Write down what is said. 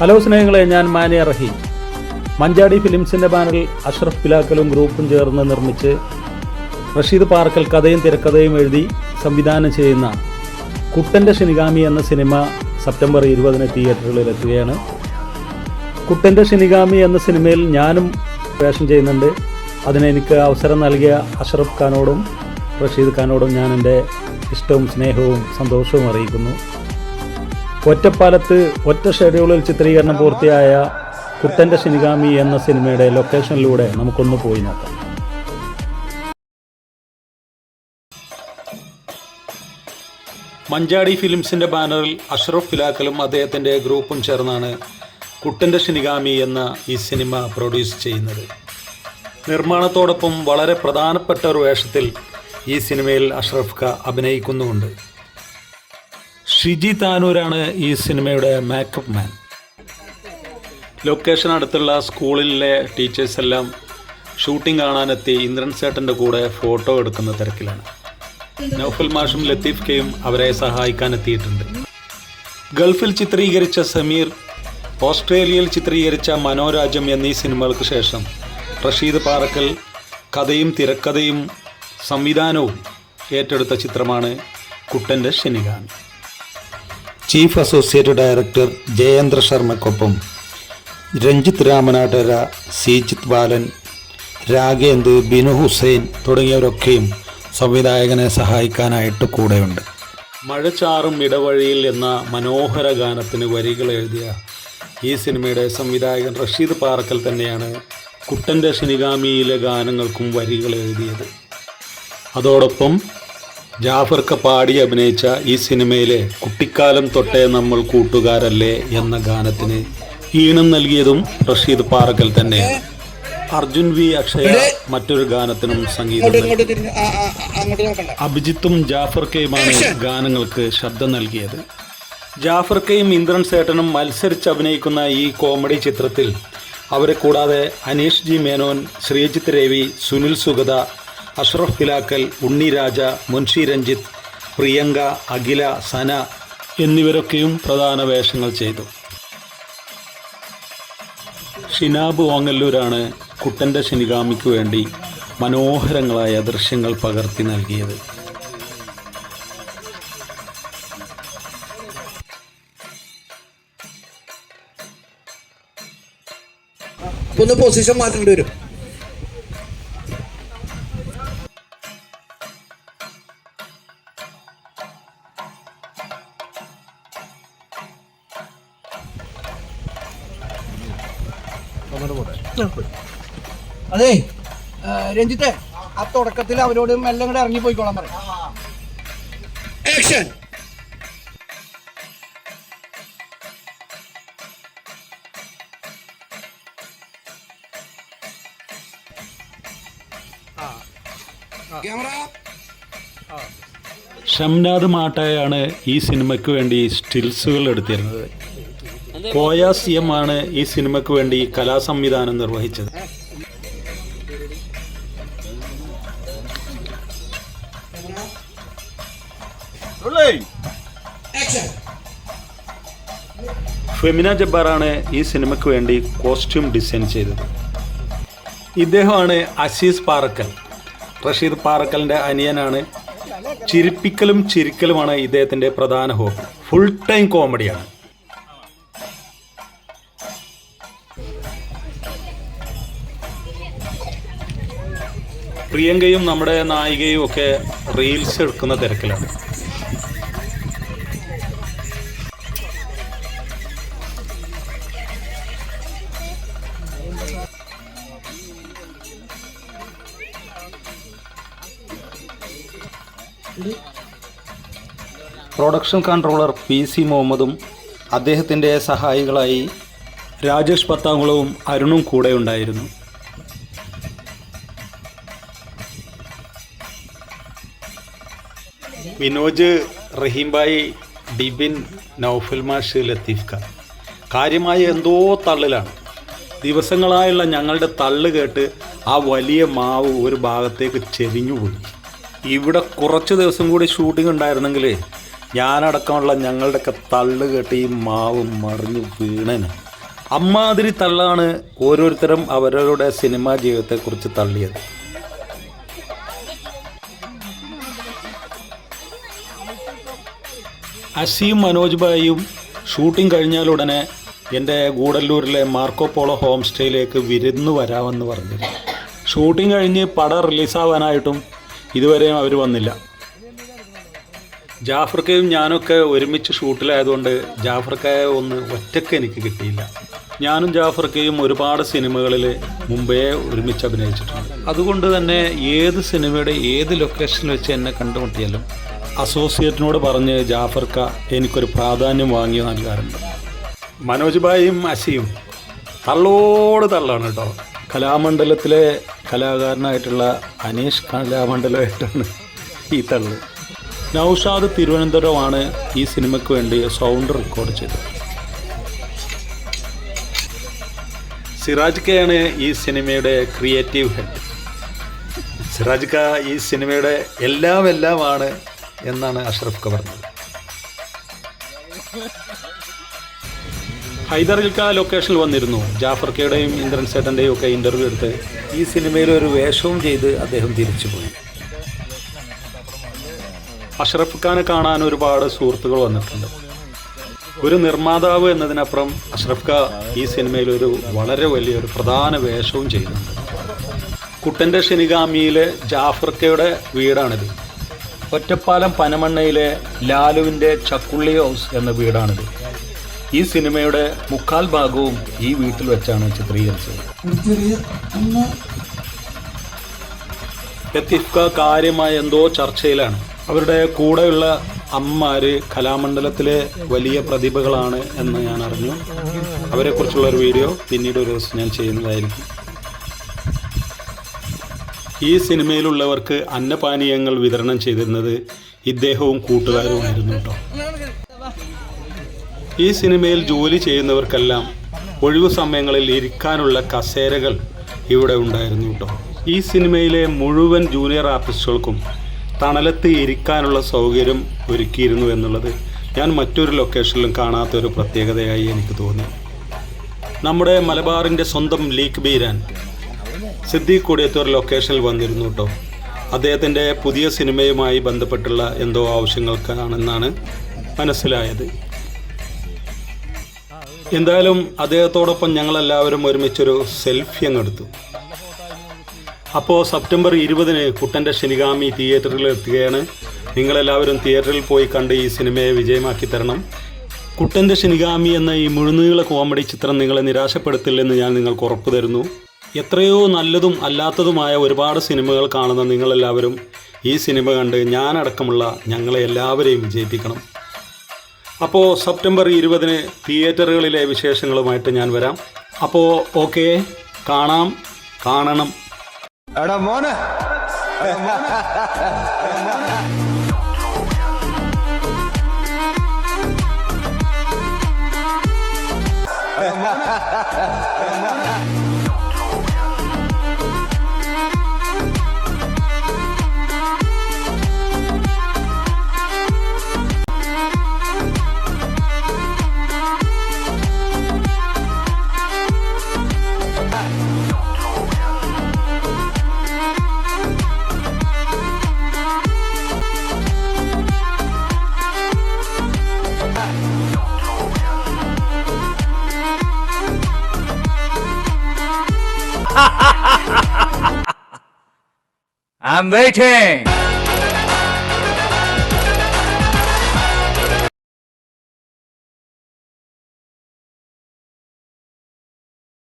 Hello സ്നേഹങ്ങളെ, ഞാൻ മാനിയ റഹീം. മഞ്ചാടി ഫിലിംസിൻ്റെ ബാനറിൽ അഷ്റഫ് പിലാക്കലും ഗ്രൂപ്പും ചേർന്ന് നിർമ്മിച്ച് റഷീദ് പാറക്കൽ കഥയും തിരക്കഥയും എഴുതി സംവിധാനം ചെയ്യുന്ന കുട്ടൻ്റെ ഷിനിഗാമി എന്ന സിനിമ സെപ്റ്റംബർ 20 തിയേറ്ററുകളിലെത്തുകയാണ്. കുട്ടൻ്റെ ഷിനിഗാമി എന്ന സിനിമയിൽ ഞാനും വേഷം ചെയ്യുന്നുണ്ട്. അതിനെനിക്ക് അവസരം നൽകിയ അഷ്റഫ് ഖാനോടും റഷീദ് ഖാനോടും ഞാൻ എൻ്റെ ഇഷ്ടവും സ്നേഹവും സന്തോഷവും അറിയിക്കുന്നു. ഒറ്റപ്പാലത്ത് ഒറ്റ ഷെഡ്യൂളിൽ ചിത്രീകരണം പൂർത്തിയായ കുട്ടൻ്റെ ഷിനിഗാമി എന്ന സിനിമയുടെ ലൊക്കേഷനിലൂടെ നമുക്കൊന്ന് പോയി നോക്കാം. മഞ്ചാടി ഫിലിംസിൻ്റെ ബാനറിൽ അഷ്റഫ് പിലാക്കലും അദ്ദേഹത്തിൻ്റെ ഗ്രൂപ്പും ചേർന്നാണ് കുട്ടൻ്റെ ഷിനിഗാമി എന്ന ഈ സിനിമ പ്രൊഡ്യൂസ് ചെയ്യുന്നത്. നിർമ്മാണത്തോടൊപ്പം വളരെ പ്രധാനപ്പെട്ട ഒരു വേഷത്തിൽ ഈ സിനിമയിൽ അഷ്റഫ് ഖാൻ അഭിനയിക്കുന്നുമുണ്ട്. ഷിജി താനൂരാണ് ഈ സിനിമയുടെ മേക്കപ്പ് മാൻ. ലൊക്കേഷൻ അടുത്തുള്ള സ്കൂളിലെ ടീച്ചേഴ്സ് എല്ലാം ഷൂട്ടിംഗ് കാണാനെത്തി ഇന്ദ്രൻ സേട്ടൻ്റെ കൂടെ ഫോട്ടോ എടുക്കുന്ന തിരക്കിലാണ്. നൗഫൽ മാഷും ലത്തീഫ് കെയും അവരെ സഹായിക്കാനെത്തിയിട്ടുണ്ട്. ഗൾഫിൽ ചിത്രീകരിച്ച സമീർ, ഓസ്ട്രേലിയയിൽ ചിത്രീകരിച്ച മനോരാജ്യം എന്നീ സിനിമകൾക്ക് ശേഷം റഷീദ് പാറക്കൽ കഥയും തിരക്കഥയും സംവിധാനവും ഏറ്റെടുത്ത ചിത്രമാണ് കുട്ടൻ്റെ ഷിനിഗാമി. ചീഫ് അസോസിയേറ്റ് ഡയറക്ടർ ജയേന്ദ്ര ശർമ്മയ്ക്കൊപ്പം രഞ്ജിത്ത് രാമനാട്ടര, ശ്രീജിത്ത് ബാലൻ, രാഗേന്ദ്, ബിനു ഹുസൈൻ തുടങ്ങിയവരൊക്കെയും സംവിധായകനെ സഹായിക്കാനായിട്ട് കൂടെയുണ്ട്. മഴച്ചാറും ഇടവഴിയിൽ എന്ന മനോഹര ഗാനത്തിന് വരികൾ എഴുതിയ ഈ സിനിമയുടെ സംവിധായകൻ റഷീദ് പാറക്കൽ തന്നെയാണ് കുട്ടൻ്റെ ഷിനിഗാമിയിലെ ഗാനങ്ങൾക്കും വരികൾ എഴുതിയത്. അതോടൊപ്പം ജാഫർക്ക് പാടി അഭിനയിച്ച ഈ സിനിമയിലെ കുട്ടിക്കാലം തൊട്ടേ നമ്മൾ കൂട്ടുകാരല്ലേ എന്ന ഗാനത്തിന് ഈണം നൽകിയതും റഷീദ് പാറക്കൽ തന്നെയാണ്. അർജുൻ വി അക്ഷയ മറ്റൊരു ഗാനത്തിനും സംഗീതം നൽകി. അഭിജിത്തും ജാഫർ കെയുമാണ് ഗാനങ്ങൾക്ക് ശബ്ദം നൽകിയത്. ജാഫർ കെയും ഇന്ദ്രൻ സേട്ടനും മത്സരിച്ച് അഭിനയിക്കുന്ന ഈ കോമഡി ചിത്രത്തിൽ അവരെ കൂടാതെ അനീഷ് ജി മേനോൻ, ശ്രീജിത്ത് രവി, സുനിൽ സുഗത, അഷ്റഫ് പിലാക്കൽ, ഉണ്ണി രാജ, മുൻഷി രഞ്ജിത്ത്, പ്രിയങ്ക, അഖില, സന എന്നിവരൊക്കെയും പ്രധാന വേഷങ്ങൾ ചെയ്തു. ഷിനാബ് ഓങ്ങല്ലൂരാണ് കുട്ടൻ്റെ ഷിനിഗാമിക്ക് വേണ്ടി മനോഹരങ്ങളായ ദൃശ്യങ്ങൾ പകർത്തി നൽകിയത്. ഒന്ന് പൊസിഷൻ മാറ്റേണ്ടി വരും. അതെ രഞ്ജിത്തെ, ആ തുടക്കത്തിൽ അവരോട് മെല്ലെ കൂടെ ഇറങ്ങി പോയിക്കോളാൻ പറയും. ഷംനാദ് മാട്ടായാണ് ഈ സിനിമയ്ക്ക് വേണ്ടി സ്റ്റിൽസുകൾ എടുത്തിരുന്നത്. കോയ CM ആണ് ഈ സിനിമയ്ക്ക് വേണ്ടി കലാസംവിധാനം നിർവഹിച്ചത്. ഫെമിന ജബ്ബാറാണ് ഈ സിനിമയ്ക്ക് വേണ്ടി കോസ്റ്റ്യൂം ഡിസൈൻ ചെയ്തത്. ഇദ്ദേഹമാണ് അസീസ് പാറക്കൽ, റഷീദ് പാറക്കലിൻ്റെ അനിയനാണ്. ചിരിപ്പിക്കലും ചിരിക്കലുമാണ് ഇദ്ദേഹത്തിൻ്റെ പ്രധാന ഹോബി. ഫുൾ ടൈം കോമഡിയാണ്. പ്രിയങ്കയും നമ്മുടെ നായികയും ഒക്കെ റീൽസ് എടുക്കുന്ന തിരക്കിലാണ്. പ്രൊഡക്ഷൻ കൺട്രോളർ PC മുഹമ്മദും അദ്ദേഹത്തിൻ്റെ സഹായികളായി രാജേഷ് പത്താങ്കുളവും അരുണും കൂടെ ഉണ്ടായിരുന്നു. വിനോജ്, റഹീംബായി, ഡിബിൻ, നൗഫൽ മാഷ്, ലത്തീഫ് ഖാൻ കാര്യമായ എന്തോ തള്ളിലാണ്. ദിവസങ്ങളായുള്ള ഞങ്ങളുടെ തള്ളു കേട്ട് ആ വലിയ മാവ് ഒരു ഭാഗത്തേക്ക് ചെരിഞ്ഞുപോയി. ഇവിടെ കുറച്ച് ദിവസം കൂടി ഷൂട്ടിംഗ് ഉണ്ടായിരുന്നെങ്കിൽ ഞാനടക്കമുള്ള ഞങ്ങളുടെയൊക്കെ തള്ളു കേട്ട് ഈ മാവ് മറിഞ്ഞ് വീണന്. അമ്മാതിരി തള്ളാണ് ഓരോരുത്തരും അവരവരുടെ സിനിമാ ജീവിതത്തെക്കുറിച്ച് തള്ളിയത്. അസിയും മനോജ് ഭായിയും ഷൂട്ടിംഗ് കഴിഞ്ഞാലുടനെ എൻ്റെ ഗൂഡല്ലൂരിലെ മാർക്കോ പോളോ ഹോം സ്റ്റേയിലേക്ക് വിരുന്ന് വരാമെന്ന് പറഞ്ഞിരുന്നു. ഷൂട്ടിംഗ് കഴിഞ്ഞ് പടം റിലീസാവാനായിട്ടും ഇതുവരെയും അവർ വന്നില്ല. ജാഫർക്കയും ഞാനൊക്കെ ഒരുമിച്ച് ഷൂട്ടിലായതുകൊണ്ട് ജാഫർക്കയെ ഒന്ന് ഒറ്റയ്ക്ക് എനിക്ക് കിട്ടിയില്ല. ഞാനും ജാഫർക്കയും ഒരുപാട് സിനിമകളിൽ മുമ്പേ ഒരുമിച്ച് അഭിനയിച്ചിട്ടുണ്ട്. അതുകൊണ്ട് തന്നെ ഏത് സിനിമയുടെ ഏത് ലൊക്കേഷനിൽ വെച്ച് എന്നെ കണ്ടുമുട്ടിയാലും അസോസിയേറ്റിനോട് പറഞ്ഞ് ജാഫർക്ക എനിക്കൊരു പ്രാധാന്യം വാങ്ങി നൽകാറുണ്ട്. മനോജ് ഭായിയും അസിയും തള്ളോട് തള്ളാണ് കേട്ടോ. കലാമണ്ഡലത്തിലെ കലാകാരനായിട്ടുള്ള അനീഷ് കലാമണ്ഡലമായിട്ടാണ് ഈ തള്ള്. നൗഷാദ് തിരുവനന്തപുരമാണ് ഈ സിനിമയ്ക്ക് വേണ്ടി സൗണ്ട് റെക്കോർഡ് ചെയ്തത്. സിറാജ് കെയാണ് ഈ സിനിമയുടെ ക്രിയേറ്റീവ് ഹെഡ്. സിറാജ് ക ഈ സിനിമയുടെ എല്ലാമാണ് എന്നാണ് അഷ്റഫ് ക പറഞ്ഞത്. ഹൈദർ ക ലൊക്കേഷനിൽ വന്നിരുന്നു. ജാഫർക്കയുടെയും ഇന്ദ്രൻ സേട്ടൻ്റെയും ഒക്കെ ഇൻ്റർവ്യൂ എടുത്ത് ഈ സിനിമയിൽ ഒരു വേഷവും ചെയ്ത് അദ്ദേഹം തിരിച്ചുപോയി. അഷ്റഫ് ഖാനെ കാണാൻ ഒരുപാട് സുഹൃത്തുക്കൾ വന്നിട്ടുണ്ട്. ഒരു നിർമ്മാതാവ് എന്നതിനപ്പുറം അഷ്റഫ് ഖാൻ ഈ സിനിമയിൽ ഒരു വളരെ വലിയൊരു പ്രധാന വേഷവും ചെയ്യുന്നുണ്ട്. കുട്ടൻ്റെ ഷെനിഗാമിയിലെ ജാഫർക്കയുടെ വീടാണിത്. ഒറ്റപ്പാലം പനമണ്ണയിലെ ലാലുവിൻ്റെ ചക്കുള്ളി ഹൗസ് എന്ന വീടാണിത്. ഈ സിനിമയുടെ മുക്കാൽ ഭാഗവും ഈ വീട്ടിൽ വെച്ചാണ് ചിത്രീകരിച്ചത്. ലത്തീഫ് ക കാര്യമായ എന്തോ ചർച്ചയിലാണ്. അവരുടെ കൂടെയുള്ള അമ്മമാർ കലാമണ്ഡലത്തിലെ വലിയ പ്രതിഭകളാണ് എന്ന് ഞാൻ അറിഞ്ഞു. അവരെക്കുറിച്ചുള്ളൊരു വീഡിയോ പിന്നീട് ഒരു ദിവസം ഞാൻ ചെയ്യുന്നതായിരിക്കും. ഈ സിനിമയിലുള്ളവർക്ക് അന്നപാനീയങ്ങൾ വിതരണം ചെയ്തിരുന്നത് ഇദ്ദേഹവും കൂട്ടുകാരുമായിരുന്നു കേട്ടോ. ഈ സിനിമയിൽ ജോലി ചെയ്യുന്നവർക്കെല്ലാം ഒഴിവു സമയങ്ങളിൽ ഇരിക്കാനുള്ള കസേരകൾ ഇവിടെ ഉണ്ടായിരുന്നു കേട്ടോ. ഈ സിനിമയിലെ മുഴുവൻ ജൂനിയർ ആർട്ടിസ്റ്റുകൾക്കും തണലത്ത് ഇരിക്കാനുള്ള സൗകര്യം ഒരുക്കിയിരുന്നു എന്നുള്ളത് ഞാൻ മറ്റൊരു ലൊക്കേഷനിലും കാണാത്തൊരു പ്രത്യേകതയായി എനിക്ക് തോന്നി. നമ്മുടെ മലബാറിൻ്റെ സ്വന്തം ലീക്ക് ബീരാൻ സിദ്ദീഖ് കൊടിയത്തൂർ ലൊക്കേഷനിൽ വന്നിരുന്നു കേട്ടോ. അദ്ദേഹത്തിൻ്റെ പുതിയ സിനിമയുമായി ബന്ധപ്പെട്ടുള്ള എന്തോ ആവശ്യങ്ങൾക്കാണെന്നാണ് മനസ്സിലായത്. എന്തായാലും അദ്ദേഹത്തോടൊപ്പം ഞങ്ങളെല്ലാവരും ഒരുമിച്ചൊരു സെൽഫി അങ്ങ് എടുത്തു. അപ്പോൾ സെപ്റ്റംബർ 20 കുട്ടൻ്റെ ഷെനിഗാമി തിയേറ്ററിൽ എത്തുകയാണ്. നിങ്ങളെല്ലാവരും തിയേറ്ററിൽ പോയി കണ്ട് ഈ സിനിമയെ വിജയമാക്കി തരണം. കുട്ടൻ്റെ ഷെനിഗാമി എന്ന ഈ മുഴുനീള കോമഡി ചിത്രം നിങ്ങളെ നിരാശപ്പെടുത്തില്ലെന്ന് ഞാൻ നിങ്ങൾക്ക് ഉറപ്പ് തരുന്നു. എത്രയോ നല്ലതും അല്ലാത്തതുമായ ഒരുപാട് സിനിമകൾ കാണുന്ന നിങ്ങളെല്ലാവരും ഈ സിനിമ കണ്ട് ഞാനടക്കമുള്ള ഞങ്ങളെ എല്ലാവരെയും വിജയിപ്പിക്കണം. അപ്പോൾ സെപ്റ്റംബർ 20 തിയേറ്ററുകളിലെ വിശേഷങ്ങളുമായിട്ട് ഞാൻ വരാം. അപ്പോൾ ഓക്കെ, കാണണം. എടാ മോനെ I'm waiting.